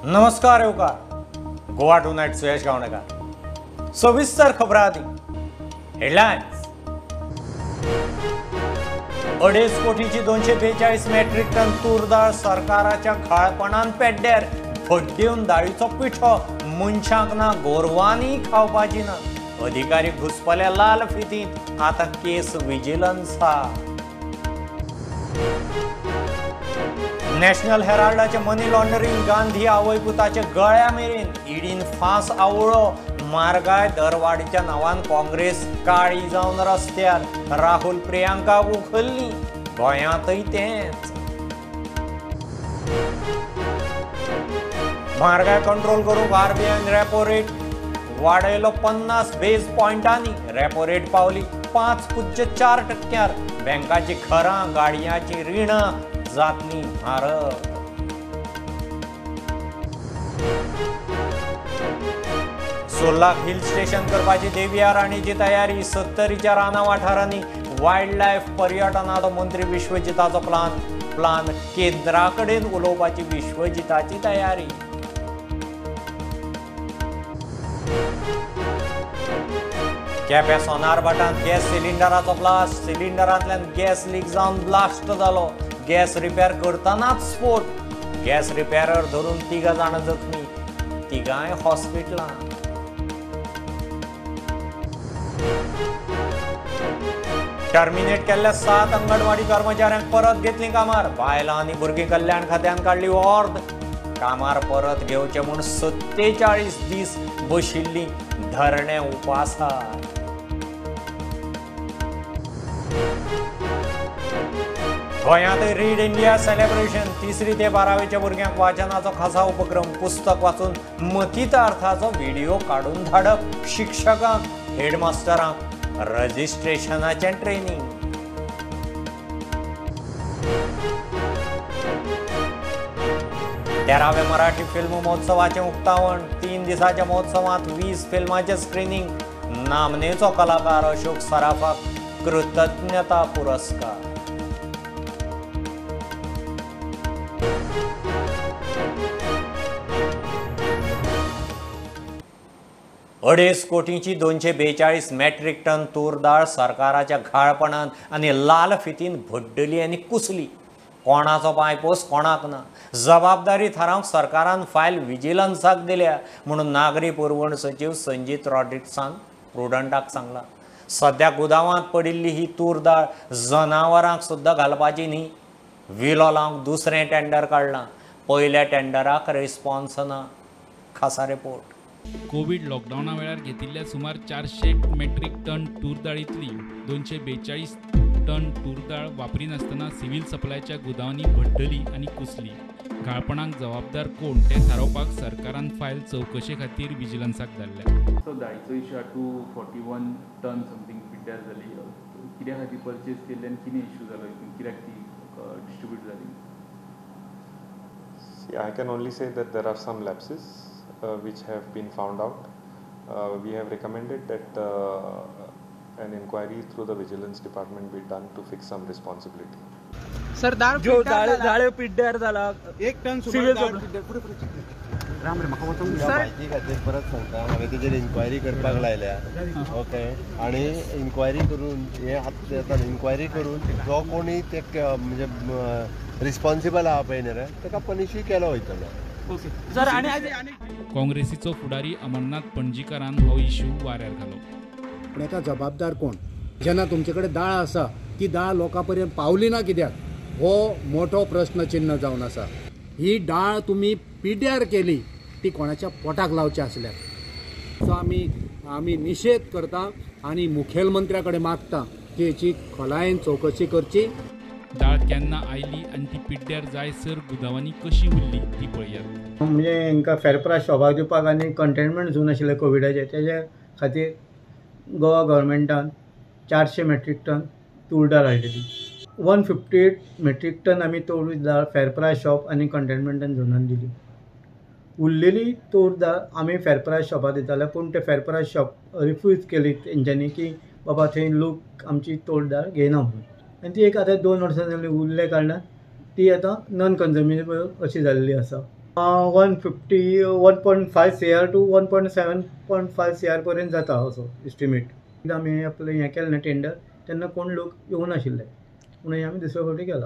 नमस्कार येवकार Goa to night Suyash Gavnekar सविस्तर खबरां आदी हेडलायन्स 2.5 कोटीची 242 मेट्रिक टन तूर दाळ सरकाराच्या घाळपणान पेड्ड्यार भड्ड्यून दाळीचो पिठो मनशांक ना गोरवांनी खावपाची ना अधिकारी घुसपल्या लाल फितींत आतां केस विजिलन्सा नॅशनल हेराल्डाचे मनी लॉन्डरिंग गांधी आवय पुताचे गळ्या मेरेन ईडीन फांस आवळो मारगाय दरवाडीच्या नांवान काँग्रेस काळी जावन रस्त्यार राहुल प्रियांका उखल्ली गोंयांतय तेंच म्हारगाय कंट्रोल करूंक आरबीआयन रेपो रेट वाडयलो 50 बेस पॉयंटांनी रेपो रेट पावली 5.4%. बँकाची घरां गाडयांची रिणां जातली म्हारग. सोलाक हिल स्टेशन करपाची देविया राणीची तयारी 70च्या राना वाठारांनी वायल्ड लायफ पर्यटनाचो मंत्री विश्वजिताचो प्लान केंद्रा कडेन उलोवपाची विश्वजिताची तयारी. केप्या सोनार भाटांत गॅस सिलिंडराचो ब्लास्ट सिलिंडरांतल्यान गॅस लीक जावन ब्लास्ट जालो गॅस रिपेर करतनाच स्फोट गॅस रिपेरर धरून 3 जाण जखमी 3 हॉस्पिटलांत. टर्मिनेट केल्ल्या 7 अंगणवाडी कर्मचाऱ्यांक परत घेतली कामार बायलां आनी भुरगीं कल्याण खात्यान काडली वॉर्ड कामार परत घेवचे म्हूण 47 दीस बशिल्ली धरणे उपासार. गोंयांत रीड इंडिया सेलिब्रेशन 3री ते 12वेच्या भुरग्यांक वाचनाचो खासा उपक्रम पुस्तक वाचून मतितार्थाचो व्हिडिओ काडून धाडप शिक्षकांक हेडमास्टरांक रजिस्ट्रेशनाचें ट्रेनिंग. तेरावे मराठी फिल्म महोत्सवाचे उक्तावण 3 दिसाच्या महोत्सवात 20 फिल्मांचे स्क्रीनिंग नामनेचो कलाकार अशोक सराफाक कृतज्ञता पुरस्कार. अडेच कोटीची 242 मेट्रिक टन तूर दाळ सरकाराच्या घाळपणान आनी लाल फितीन भड्डली आनी कुसली. कोणाचो पायपोस कोणाक ना जबाबदारी थारावंक सरकारान फायल विजिलन्साक दिल्या म्हणून नागरी पुरवण सचिव संजीत रॉड्रिक्सान प्रुडंटाक सांगला. सध्या गुदावांत पडिल्ली ही तूर दाळ जनावरांक सुद्दां घालपाची न्ही. विलो लावंक दुसरें टेंडर काडलां पयल्या टेंडराक रिस्पॉन्स ना. खासा रिपोर्ट. कोविड लॉकडाऊना वेळार घेतिल्ल्या सुमार 400 मेट्रिक टन तूर दाळींतली 242 टन तूर दाळ वापरी नासतना सिव्हिल सप्लायच्या गुदावांनी भड्डली आनी कुसली. घाळपणाक जबाबदार कोण तें थारावपाक सरकारान फायल चवकशे खातीर विजिलन्साक धाडल्या. सो दाळीचो इशू 241 टन समथींग पिड्ड्यार जाली. कित्या खातीर परचेज केल्ले आनी कितें इशू जालो कित्याक ती डिस्ट्रिब्यूट जाली? I can only say that there are some lapses which have been found out. We have recommended that an inquiry through the vigilance department be done to fix some responsibility. Sir दाळ पिड्ड्यार झाला 1 ton civil Ram रे म्हाका वचूंक म्हायती खातीर परत सांगता हांवें तेजेर इन्क्वायरी करपाक लायल्या. ओके आनी इन्क्वायरी करून हे इन्क्वायरी करून जो कोणी ते म्हणजे रिस्पॉन्सिबल आहा पळय न्ही रे ताका पनिशूय केलो वयतलो. सर आनी काँग्रेसीचो फुडारी अमरनाथ पणजीकारान हो इशू वाऱ्यार घालो. पूण हेका जबाबदार कोण? जेन्ना तुमचे कडेन दाळ आसा ती दाळ लोकां पर्यंत पावली ना कित्याक हो मोठो प्रश्न चिन्ह जावन आसा. ही दाळ तुमी पिड्ड्यार केली ती कोणाच्या पोटाक लावची आसल्या. सो आमी निशेध करता आनी मुखेलमंत्र्या कडेन मागता की हेची खोलायेन चवकशी करची. दाळ केन्ना आयली आनी ती पिड्ड्यार जायसर गुदावांनी कशी उरली ती पळयात. म्हणजे हांकां फेर प्रायस शॉपाक दिवपाक आनी कंटेनमेंट झोन आशिल्ले कोविडाचे तेजे खातीर गोवा गव्हर्मेंटान 400 मेट्रीक टन तूर दाळ हाडलेली. 158 मेट्रीक टन आमी तूर दाळ फेर प्रायस शॉप आनी कंटेनमेंट झोनान दिली. उरलेली तूर दाळ आमी फेर प्रायस शॉपाक दिताले पूण ते फेर प्रायस शॉप रिफ्यूज केली तेंच्यांनी की बाबा थंय लोक आमची तूर दाळ घेयना म्हणून. आनी ती एक आतां 2 वर्सां जाली उरले कारणान ती आतां नॉन कन्झ्युमेबल अशी जाल्ली आसा. 150 1.5 CR टू 1.7.5 CR पर्यंत जाता असो एस्टिमेट. आमी आपलें हें केलें ना टेंडर तेन्ना कोण लोक येवनाशिल्ले म्हणून आमी दुसरे फावटी केला.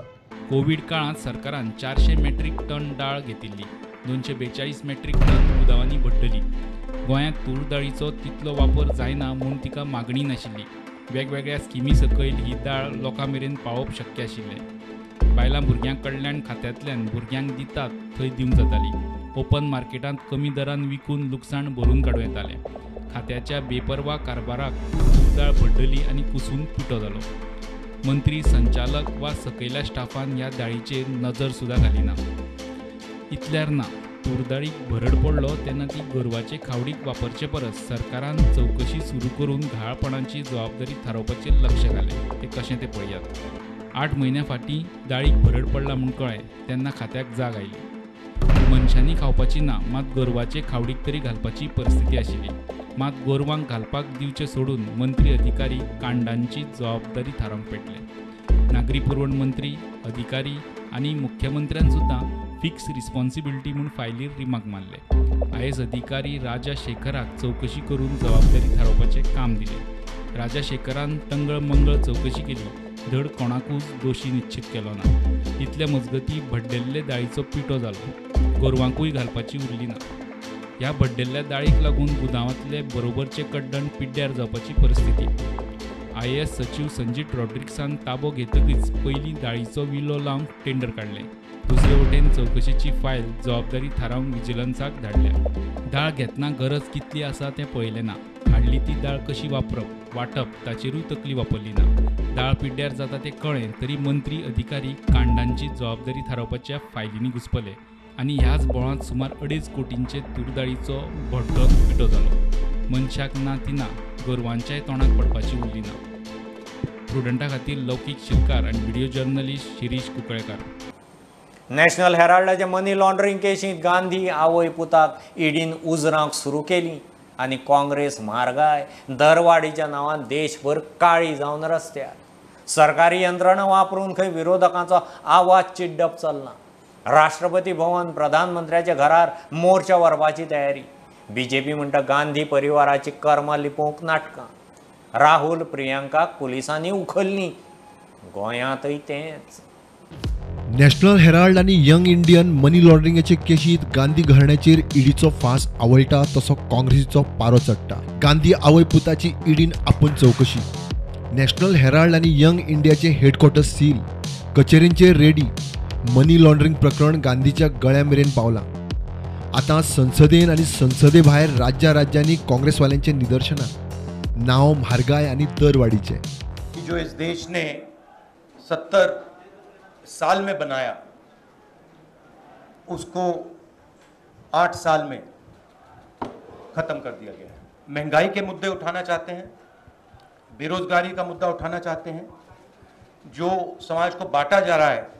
कोविड काळात सरकारान 400 मेट्रिक टन डाळ घेतिल्ली, 242 मेट्रिक टन गुदावांनी भड्डली. गोंयांत तूर दाळीचो तितलो वापर जायना म्हूण तिका मागणी नाशिल्ली. वेगवेगळ्या स्किमी सकयल ही दाळ लोकां मेरेन पावप शक्य आशिल्लें. बायलां भुरग्यां कल्याण खात्यांतल्यान भुरग्यांक दितात थंय दिवंक जाताली. ओपन मार्केटांत कमी दरान विकून लुकसाण भरून काडूं येतालें. खात्याच्या बेपरवा कारभाराक तूर दाळ भड्डली आनी कुसून पिठो जालो. मंत्री, संचालक वा सकयल्या स्टाफान ह्या दाळीचेर नजर सुद्दां घालिना. इतल्यार ना, तूर दाळीक भरड पडलो तेन्ना ती गोरवाचे खावडीक वापरचे परस सरकारान चवकशी सुरू करून घाळपणाची जबाबदारी थारोवपाचेर लक्ष घालें. ते कशें तें पळयात. 8 म्हयन्या फाटीं दाळीक भरड पडला म्हूण कळ्ळें तेन्ना खात्याक जाग आयली. मनशांनी खावपाची ना, मात गोरवाचे खावडीक तरी घालपाची परिस्थिती आशिल्ली. मात गोरवांक घालपाक दिवचे सोडून मंत्री अधिकारी कांडांची जबाबदारी थारावंक पेटले. नागरी पुरवण मंत्री, अधिकारी आनी मुख्यमंत्र्यान सुद्दां फिक्स रिस्पॉन्सिबिलिटी म्हूण फायलीर रिमार्क मारले. आयएस अधिकारी राजा शेखराक चवकशी करून जबाबदारी थारोवपाचें काम दिलें. राजा शेखरान तंगळ मंगळ चवकशी केली, धड कोणाकूच दोशी निश्चित केलो ना. इतले मजगतीं भड्डेल्ले दाळीचो पिठो जालो, गोरवांकूय घालपाची उरली ना. ह्या भड्डेल्ल्या दाळीक लागून गुदावांतले बरोबरचे कड्डण पिड्ड्यार जावपाची परिस्थिती. आयएस सचिव संजीत रॉड्रिक्सान ताबो घेतकीच पयलीं दाळीचो विलो लावंक टेंडर काडलें. दुसरे वटेन चवकशेची फायल जबाबदारी थारावंक विजिलन्साक धाडल्या. दाळ घेतना गरज कितली आसा तें पळयलें ना. हाडली ती दाळ कशी वापरप, वांटप ताचेरूय तकली वापरली ना. दाळ पिड्ड्यार जाता तें कळ्ळें तरी मंत्री, अधिकारी कांडांची जबाबदारी थारावपाच्या फायलींनी घुसपले आनी ह्याच बोळांत सुमार 2.5 कोटींचे तूर दाळीचो भड्डो पिठो जालो. मनशाक ना ती ना, गोरवांच्याय तोंडाक पडपाची उरली ना. प्रुडंटा खातीर लौकीक शिलकार आनी video journalist Shirish Kunkalekar. National हेराल्डाच्या मनी लॉन्ड्रिंग केशींत गांधी आवय पुताक ईडीन उजरावंक सुरू केली आनी काँग्रेस म्हारगाय दरवाडीच्या नांवान देशभर काळी जावन रस्त्यार. सरकारी यंत्रणा वापरून खंय विरोधकांचो आवाज चिड्डप चलना. राष्ट्रपती भवन, प्रधानमंत्र्याच्या घरार मोर्चा व्हरपाची तयारी. बीजेपी म्हणटा गांधी परिवाराची कर्मां लिपोवंक नाटकां. राहुल, प्रियांकाक पुलिसांनी उखल्ली. गोंयांतय तेंच. नॅशनल हेराल्ड आनी यंग इंडियन मनी लॉन्ड्रिंगाचे केशींत गांधी घराण्याचेर ईडीचो फास आवळटा तसो काँग्रेसीचो पारो चडटा. गांधी आवय पुताची ईडीन आपूण चवकशी. नॅशनल हेराल्ड आनी यंग इंडियाचे हेडक्वॉर्टर्स सील. कचेरींचेर रेडी. मनी लॉन्ड्रिंग प्रकरण गांधीच्या गळ्या मेरेन पावलां. आतां संसदेन आनी संसदे भायर राज्यांनी काँग्रेसवाल्यांचे निदर्शनां. नांव, म्हारगाय आनी दरवाडीचे. जो इस देश ने 70 साल में बनाया उसको 8 साल में खत्म कर दिया गया है। महंगाई के मुद्दे उठाना चाहते हैं, बेरोजगारी का मुद्दा उठाना चाहते हैं, जो समाज को बांटा जा रहा है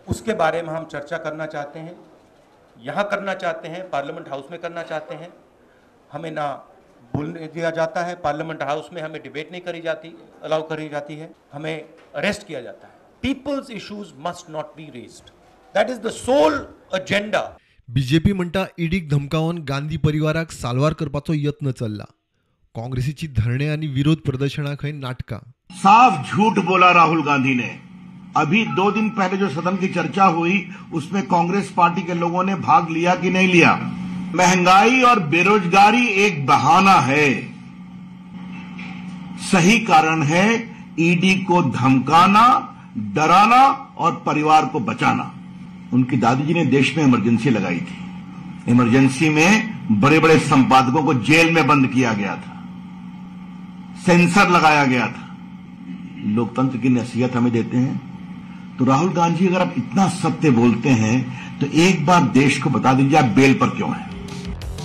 उसके बारे में हम चर्चा करना चाहते हैं। यहाँ करना चाहते हैं, पार्लियामेंट हाउस में करना चाहते हैं। हमें ना बोलने दिया जाता है, पार्लियामेंट हाउस में हमें डिबेट नहीं करी जाती, अलाउ करी जाती है, हमें अरेस्ट किया जाता है। People's issues must not be raised. That is the sole agenda. BJP म्हणटा ईडीक धमकावन गांधी परिवाराक साल्वार करपाचो यत्न चल्ला. काँग्रेसीची धरणे आणि विरोध प्रदर्शना खंय नाटका. साफ झूठ बोला राहुल गांधी ने। अभी 2 दिन पहले जो सदन की चर्चा हुई उसमें कांग्रेस पार्टी के लोगों ने भाग लिया कि नहीं लिया? महंगाई और बेरोजगारी एक बहाना है, सही कारण है ईडी को धमकाना, डराना और परिवार को बचाना। उनकी दादी जी ने देश में इमरजेंसी लगाई थी। इमरजेंसी में बड़े बड़े संपादकों को जेल में बंद किया गया था, सेंसर लगाया गया था। लोकतंत्र की नसीहत हमें देते हैं। तो राहुल गांधी अगर आप इतना सत्य बोलते हैं तो एक बार देश को बता दीजिए आप बेल पर क्यों हैं।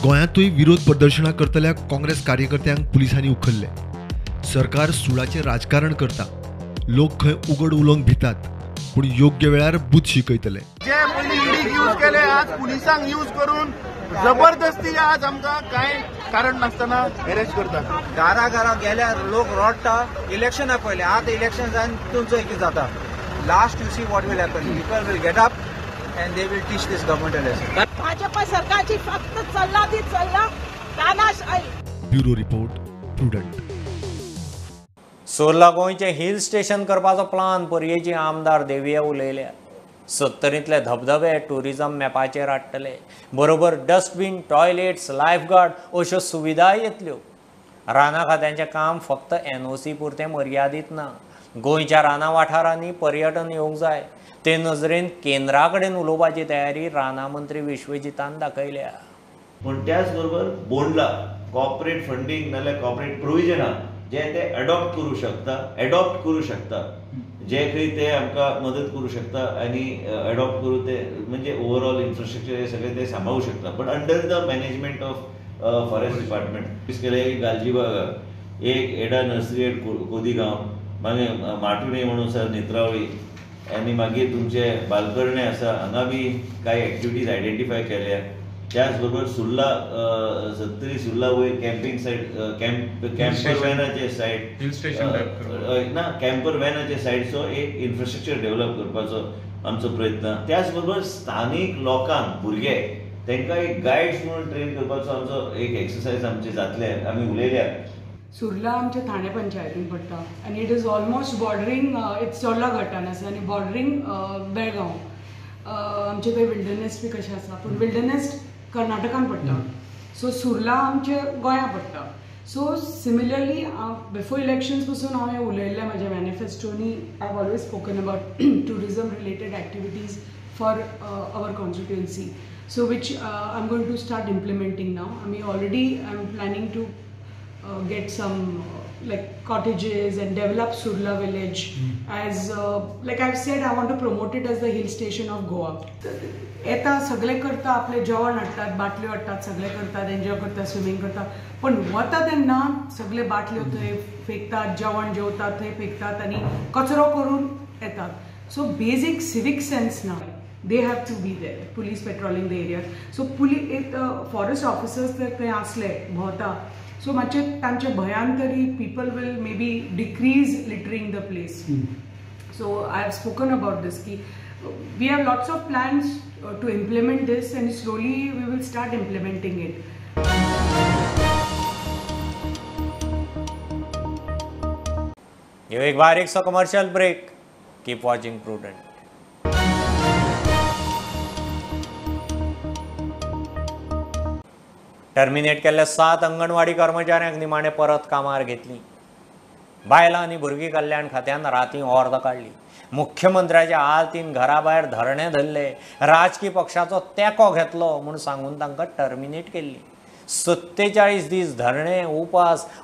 गोंयांतूय विरोध प्रदर्शना करतल्या काँग्रेस कार्यकर्त्यांक पुलिसांनी उखल्ले. सरकार सुडाचे राजकारण करता. लोक खंय उघड उलोवंक भितात, पूण योग्य वेळार बूथ शिकयतले. जे पयलीं ईडीक यूज केले आज पुलिसांक यूज करून जबरदस्ती आज आमकां कांय कारण नासतना अरेस्ट करतात. घरा गेल्यार लोक रडटा. इलेक्शना पयले आतां इलेक्शन जावन तुमचो कितें जाता. Last you see what will happen. People will get up and they will teach this government a lesson. Bhajap सरकारची फक्त चल्ला ती चल्ला तानाशाही. Bureau report Prudent. सोरला गोंयचे हिल स्टेशन करपाचो प्लान पर्येची आमदार देविया उलयल्या. 70तले धबधबे टुरिझम मॅपाचेर हाडटले. बरोबर डस्टबीन, टॉयलेट्स, लायफगार्ड अश्यो सुविधाय येतल्यो. राना खात्याचें काम फक्त NOC पुरतें मर्यादीत ना. गोंयच्या राना वाठारांनी पर्यटन येवंक जाय. ते नजरेन केंद्रा कडेन उलोवपाची तयारी राना मंत्री विश्वजितान दाखयल्या. पण त्याच बरोबर बोंडला कॉर्पोरेट फंडिंग नाल्यार कॉर्पोरेट प्रोविजनां जे ते अडॉप्ट करू शकता जे खंय ते आमकां मदत करू शकता आनी अडॉप्ट करू ते म्हणजे ओवरऑल इन्फ्रास्ट्रक्चर हे सगळे ते सांबाळू शकता. But under the management of forest department केले गालजीबागा, एक एडा नर्सरी एट कोदीगांव, मागीर माटुणे म्हणून आसा नेत्रावळी आनी मागीर तुमचे बालकर्णे आसा. हांगा बी कांय एक्टिविटीज आयडेंटिफाय केल्या. त्याच बरोबर सुर्ला 70 सुर्ला वयर कॅम्पिंग सायट, कॅम्पर वॅनाचे सायट, हिल स्टेशन ना कॅम्पर वॅनाचे सायटचो एक इन्फ्रास्ट्रक्चर डेव्हलप करपाचो आमचो प्रयत्न. त्याच बरोबर स्थानीक लोकांक भुरगे तांकां एक गायड्स म्हणून ट्रेन करपाचो आमचो एक एक्सरसायज आमचे जातले. आमी उलयल्या. सुर्ला आमच्या ठाणे पंचायतीन पडटा आनी इट इज ऑलमोस्ट बॉर्डरींग, इट्स चोडला घाटान आसा आनी बॉर्डरींग बेळगांव. आमचे थंय विल्डरनेस बी कशें आसा, पूण विल्डरनेस कर्नाटकान पडटा. सो सुर्ला आमचे गोंया पडटा. सो सिमिलरली बिफोर इलेक्शन्स पासून हांवें उलयल्लें म्हाज्या मॅनिफेस्टोनी. I have always spoken about tourism related activities for our constituency, so which I'm going to start implementing now. I'm planning to get some like cottages and develop Surla village as like I've said, I want to promote it as the hill station of Goa. येता सगळे करता, आपले जेवण हाडटात, बाटल्यो हाडटात, सगळे करतात, एन्जॉय करतात, स्विमींग करतात. पण वता तेन्ना सगळे बाटल्यो थंय फेकतात, जेवण जेवतात थंय फेकतात आनी कचरो करून येतात. सो बेसिक सिवीक सेन्स ना. They have to be there. Police patrolling the area. So forest officers तर थंय आसले भोंवता. So मातशे तांचे भयान तरी people will maybe decrease littering the place. So I have spoken about this. We have lots of plans to implement this and slowly we will start implementing it. ये एक बारीकसो commercial break. Keep watching Prudent. Terminate केल्ल्या 7 अंगणवाडी कर्मचाऱ्यांक निमाणे परत कामार घेतली. बायलां आनी भुरगीं कल्याण खात्यान रातीं अर्द काडली. मुख्यमंत्र्याच्या आलतीन घरा भायर धरणे धरले. राजकीय पक्षाचो तेंको घेतलो म्हूण सांगून तांकां टर्मिनेट केल्ली. 47 दीस धरणे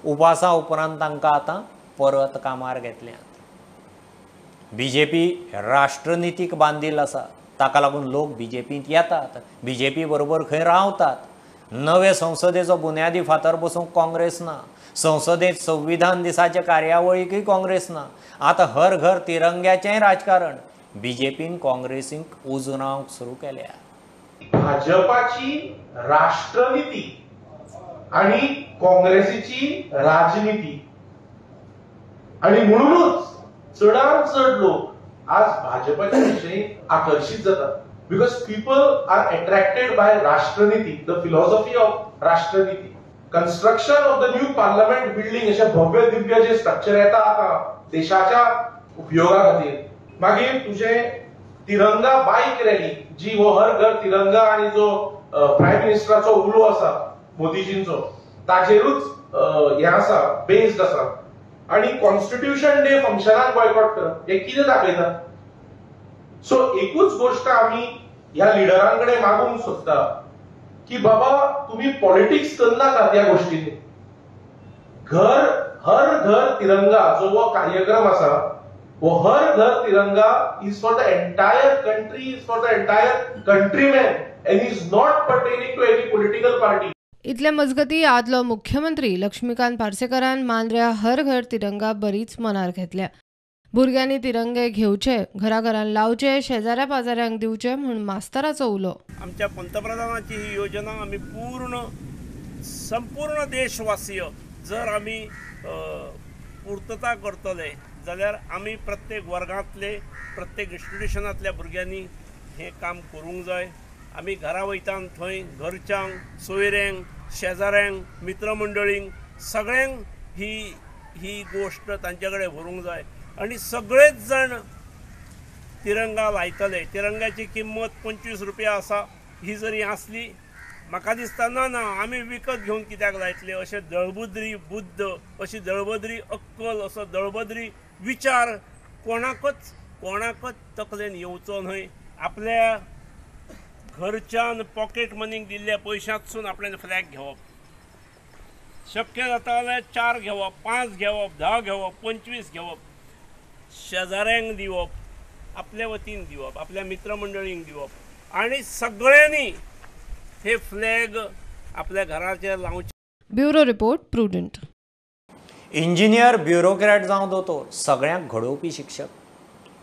उपासा उपरांत तांकां आतां परत कामार घेतल्यात. BJP राष्ट्रनितीक बांदील आसा. ताका लागून लोक BJPंत येतात, BJP बरोबर खंय रावतात. नवे संसदेचो बुन्यादी फातर बसूंक काँग्रेस ना. संसदेत संविधान दिसाचे कार्यावळीकय काँग्रेस ना. आतां हर घर तिरंग्याचेंय राजकारण BJPन काँग्रेसीक उजरावंक सुरू केल्या. भाजपाची राष्ट्रनीती आणि काँग्रेसीची राजनीती आणि म्हणूनच चडांत चड लोक आज भाजपाच्या विशयी आकर्षित जातात. Because people are attracted by Rashtraनीती, the philosophy of Rashtraनीती. Construction of the new parliament building अशा भव्य दिव्य जे स्ट्रक्चर येता आता देशाच्या उपयोगा खातीर. मागीर तुझे तिरंगा बाईक रॅली जी हो हर घर तिरंगा आणि जो प्रायम मिनिस्टराचो उलो आसा मोदीजींचो ताचेरूच हे आसा, बेस्ड आसा. आणि कॉन्स्टिट्यूशन डे फंक्शनाक बॉयकॉट करप हे कितें दाखयता? सो एकूच गोष्ट आम्ही ह्या लिडरांकडे मागूंक सोदता की बाबा तुम्ही पॉलिटिक्स करनाका त्या गोष्टींनी. हर घर तिरंगा जो वो कार्यक्रम आसा वो हर घर तिरंगा is for the entire country, is for the entire countryman and is not pertaining to any political party. इतले मजगती आदलो मुख्यमंत्री लक्ष्मीकांत पार्सेकरान मांद्र्या हर घर तिरंगा बरीच मनार घेतल्या. भुरग्यांनी तिरंगे घेवचे, घराघरान लावचे, शेजाऱ्या पाजाऱ्यांक दिवचे म्हूण मास्तराचो उलो. आमच्या पंतप्रधानाची ही योजना आमी संपूर्ण देशवासीय जर आमी पूर्तता करतले जाल्यार आमी प्रत्येक वर्गांतले, प्रत्येक इन्स्टिट्युशनांतल्या भुरग्यांनी हें काम करूंक जाय. आमी घरा वयता थंय घरच्यांक सोयऱ्यांक शेजाऱ्यांक मित्रमंडळींक सगळ्यांक ही गोश्ट तांचे कडेन व्हरूंक जाय आनी सगळेच जण तिरंगा लायतले. तिरंगाची किंमत 25 रुपया आसा. ही जरी आसली म्हाका दिसता ना आमी विकत घेवन कित्याक लायतले. अशें दळबुद्री बुद्ध, अशी दळबद्री अक्कल, असो दळबद्री विचार कोणाकच तकलेन येवचो न्हय. आपल्या घरच्यान पॉकेट मनीक दिल्ल्या पयशांतसून आपल्यान फ्लॅग घेवप. शक्य जाता जाल्यार 4 घेवप, 5 घेवप, 10 घेवप, 25 घेवप. शेजाऱ्यांक दिवप, आपल्या वतीन दिवप, आपल्या मित्रमंडळींक दिवप आनी सगळ्यांनी हे फ्लॅग आपल्या घराचेर लावचे. Bureau report prudent. Engineer, bureaucrat जावं दोतोर, सगळ्यांक घडोवपी शिक्षक.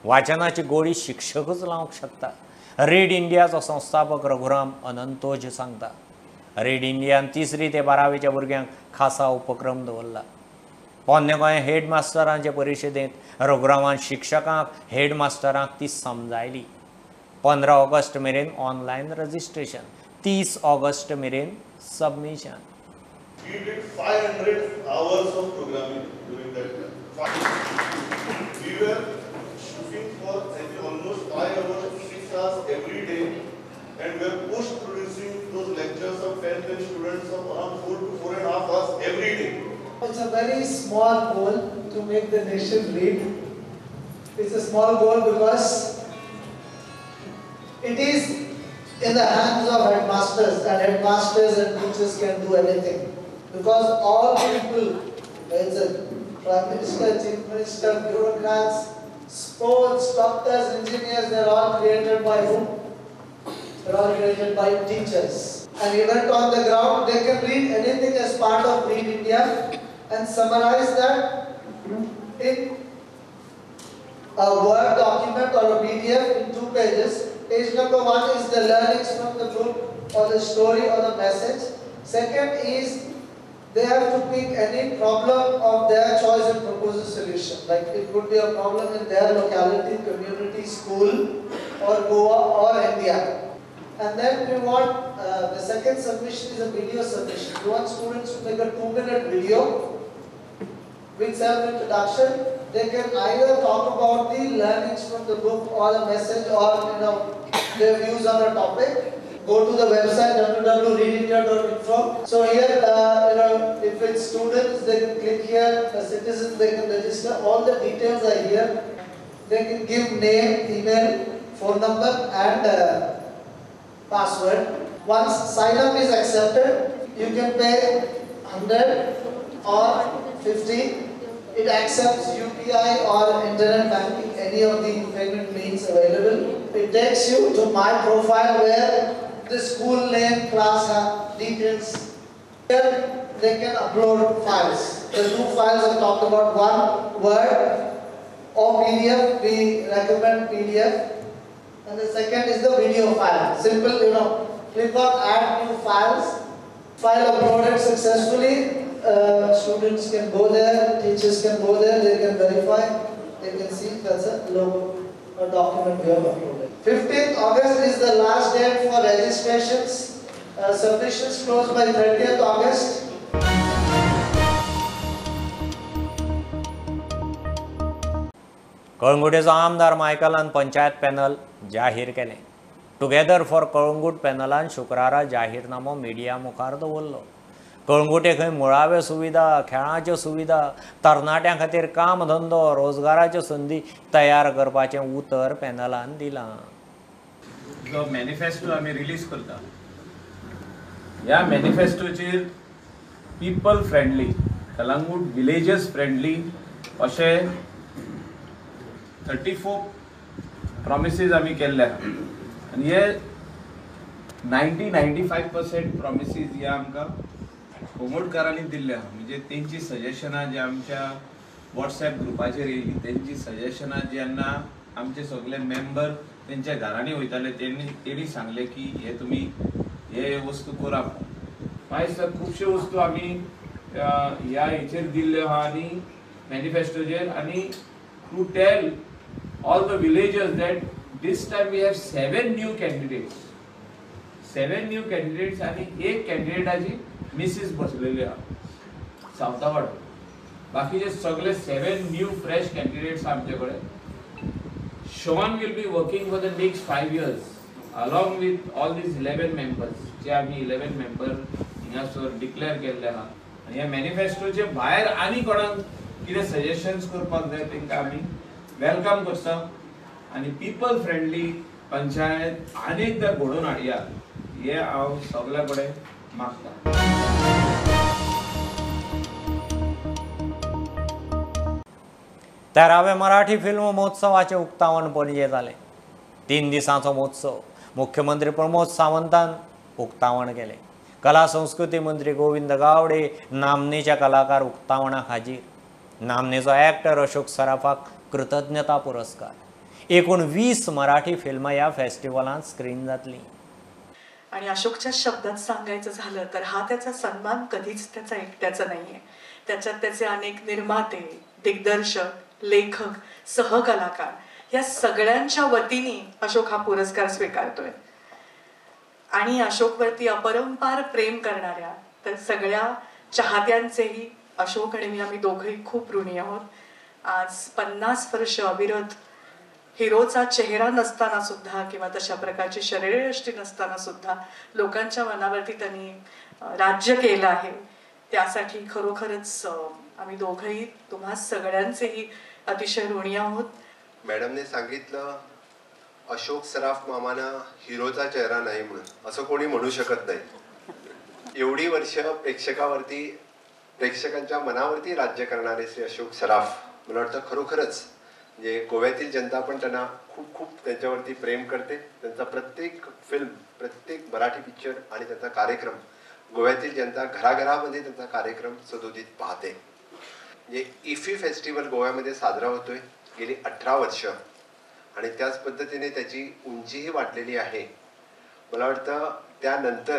वाचनाची गोडी शिक्षकच लावंक शकता. रीड इंडियाचो संस्थापक रघुराम अनंतोज सांगता. रीड इंडियान 3री ते 12वीच्या भुरग्यांक खासा उपक्रम दवरला. पोन्ने गोंय हेडमास्टरांचे परिशदेंत रघुरामान शिक्षकांक हेडमास्टरांक ती समजायली. 15 ऑगस्ट मेरेन ऑनलायन रजिस्ट्रेशन, 30 ऑगस्ट मेरेन submission. We did 500 hours of programming during that time. We were shooting for almost 5 hours, 6 hours every day, and we were post-producing those lectures of 10 students of around 4 to 4.5 hours every day. It's a very small goal to make the nation read. It's a small goal because it is in the hands of headmasters, and headmasters and teachers can do anything. Because all people, it's a Prime Minister, Chief Minister, bureaucrats, sports, doctors, engineers, they're all created by whom? They're all created by teachers. And even on the ground, they can read anything as part of Read India and summarize that in a Word document or a PDF in 2 pages. Page number 1 is the learnings from the book or the story or the message. Second is they have to pick any problem of their choice and propose a solution. Like it could be a problem in their locality, community, school, or Goa or India. And then we want the second submission is a video submission. We want students to make a 2-minute video with self-introduction. They can either talk about the learnings from the book or the message or their views on a topic. Go to the website www.readindia.info. So here, if it's students, they can click here. The citizens, they can register. All the details are here. They can give name, email, phone number, and password. Once sign up is accepted, you can pay 100 or 50. It accepts UPI or internet banking, any of the payment means available. It takes you to my profile where the school name, class details. Here they can upload files. The 2 files I talked about, one Word or PDF. We recommend PDF. And the second is the video file. Simple, click on add new files. File uploaded successfully. Students can go there, teachers can go there, they can verify, they can see that's a logo or document we have uploaded. 15th August is the last date for registrations. Submissions close by 30th August. कळंगुटेचो आमदार मायकलान panchayat panel जाहीर केलें. Together for Calangute पॅनलान शुक्रारा जाहीरनामो media मुखार दवरलो. कळंगुटे खंय मुळाव्यो सुविधा, खेळाच्यो सुविधा, तरणाट्यां खातीर काम धंदो, रोजगाराच्यो संदी तयार करपाचें उतर पॅनलान दिलां. जो मॅनिफेस्टो आमी रिलीज करता, ह्या मॅनिफेस्टोचेर पीपल फ्रेंडली, कळंगूट विलेजस फ्रेंडली अशे 34 प्रॉमिसीस आमी केल्ले आहा. आनी हे 90-95% प्रॉमिसीस ह्या आमकां कोमोडकारांनी दिल्ले आहा. म्हणजे तेंची सजेशनां जे आमच्या वॉट्सॅप ग्रुपाचेर येयली, तेंची सजेशनां जेन्ना आमचे सगळे मेंबर तेंच्या घरांनी वयताले तेणी सांगले की हे तुमी हे वस्तू करा. आयज खुबश्यो वस्तू आमी ह्या हेचेर दिल्ल्यो आहा आनी मॅनिफेस्टोचेर, आनी to tell all the villagers that this time we have 7 new candidates 7 new candidates आणि एक कॅन्डिडेटाची मिसीस बसलेली आहा सावता वाडो. बाकीचे सगळे 7 न्यू फ्रेश कॅन्डिडेट्स आमचे कडेन. Shawn will be working for the next 5 years along with all these 11 members जे आम्ही 11 मेंबर हिंगासर डिक्लेअर केल्ले आहा. आणि ह्या मॅनिफेस्टोचे भायर आनी कोणाक कितें सजेशन्स करपाक जाय तांकां आमी वेलकम करता आणि पीपल फ्रेंडली पंचायत अनेकदा घडोवन हाडया हे हांव सगळ्या कडेन मागता. तेरावे मराठी फिल्म महोत्सवाचे उक्तावण पणजे जाले. 3 दिसांचो महोत्सव मुख्यमंत्री प्रमोद सावंतान उक्तावण केले. कला संस्कृती मंत्री गोविंद गावडे नामनेच्या कलाकार उक्तावणाक हाजीर. नामनेचो एक्टर अशोक सराफाक कृतज्ञता पुरस्कार. एकूण 20 मराठी फिल्म या फेस्टिवलांत स्क्रीन जातली. आणि अशोकच्या शब्दात सांगायचं झालं तर हा त्याचा सन्मान कधीच त्याचा एकट्याचा नाहीये. त्याच्यात त्याचे अनेक निर्माते, दिग्दर्शक, लेखक, सहकलाकार या सगळ्यांच्या वतीने अशोक हा पुरस्कार स्वीकारतोय. आणि अशोकवरती अपरंपार प्रेम करणाऱ्या तर सगळ्या चाहत्यांचेही अशोक आणि मी आम्ही दोघंही खूप ऋणी आहोत. आज 50 वर्ष अविरत हिरोचा चेहरा नसताना सुद्धा किंवा तशा प्रकारची शरीरयष्टी नसताना सुद्धा लोकांच्या मनावरती त्यांनी राज्य केलं आहे. त्यासाठी खरोखरच आम्ही दोघंही तुम्हा सगळ्यांचेही अतिशय ऋणी आहोत. मॅडमने सांगितलं अशोक सराफ मामाना हिरोचा चेहरा नाही म्हणून असं कोणी म्हणू शकत नाही. एवढी वर्ष प्रेक्षकांच्या मनावरती राज्य करणारे श्री अशोक सराफ मला वाटतं खरोखरच म्हणजे गोव्यातील जनता पण त्यांना खूप खूप त्यांच्यावरती प्रेम करते. त्यांचा प्रत्येक फिल्म, प्रत्येक मराठी पिक्चर आणि त्यांचा कार्यक्रम गोव्यातील जनता घराघरामध्ये त्यांचा कार्यक्रम सदोदित पाहते. म्हणजे इफी फेस्टिवल गोव्यामध्ये साजरा होतोय गेली 18 वर्ष आणि त्याच पद्धतीने त्याची उंचीही वाढलेली आहे. मला वाटतं त्यानंतर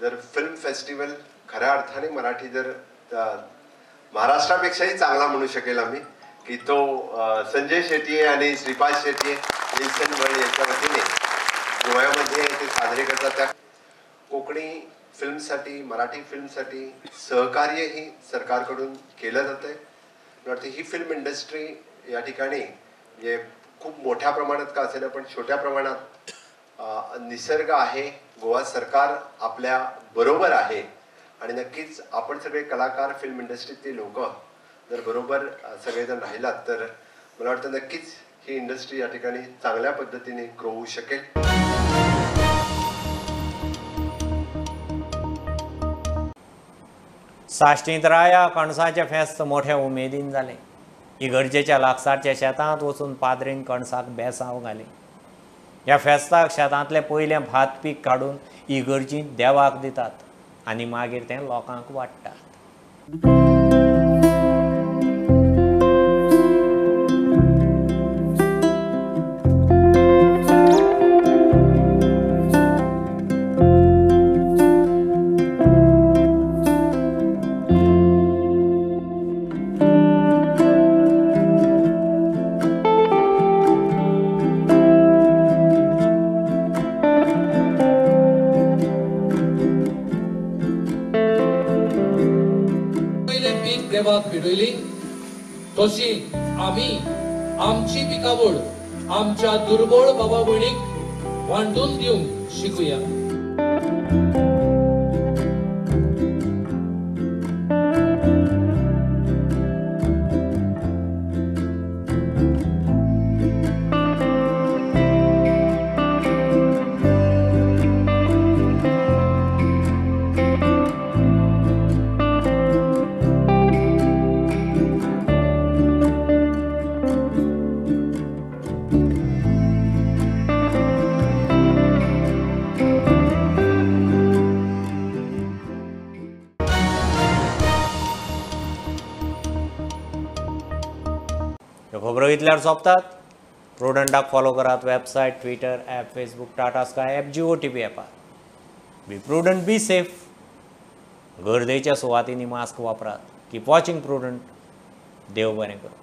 जर फिल्म फेस्टिवल खऱ्या अर्थाने मराठी जर महाराष्ट्रापेक्षाही चांगला म्हणू शकेल आम्ही की तो संजय शेट्टी आणि श्रीपाद शेट्टी विल्सन वर्ल्ड यांच्या वतीने गोव्यामध्ये ते साजरे करतात. त्या कोकणी फिल्मसाठी, मराठी फिल्मसाठी सहकार्यही सरकारकडून केलं जातंय. मला वाटतं ही फिल्म इंडस्ट्री या ठिकाणी म्हणजे खूप मोठ्या प्रमाणात का असेना पण छोट्या प्रमाणात निसर्ग आहे. गोवा सरकार आपल्या बरोबर आहे आणि नक्कीच आपण सगळे कलाकार, फिल्म इंडस्ट्रीतले लोक जर बरोबर सगळेजण राहिलात तर मला वाटतं नक्कीच ही इंडस्ट्री या ठिकाणी चांगल्या पद्धतीने ग्रो होऊ शकेल. साश्टींत राया कणसाचे फेस्त मोठ्या उमेदीन जाले. इगर्जेच्या लागसारच्या शेतांत वचून पाद्रीन कणसाक बेसांव घाली. ह्या फेस्ताक शेतांतले पयलें भात पीक काडून इगर्जींत देवाक दितात आनी मागीर तें लोकांक वाडटात. देवाक भिडयली तशी आम्ही आमची पिकावळ आमच्या दुर्बळ बाबा भयणीक वांटून दिवंक शिकुया. खबरो इतल्यार सोंपतात. प्रुडंटाक फॉलो करात. Website, Twitter, app, Facebook, Tata sky app, Jio TV ॲपार. Be prudent, be safe. गर्देच्या सुवातींनी मास्क वापरात. Keep watching prudent. देव बरें करूं.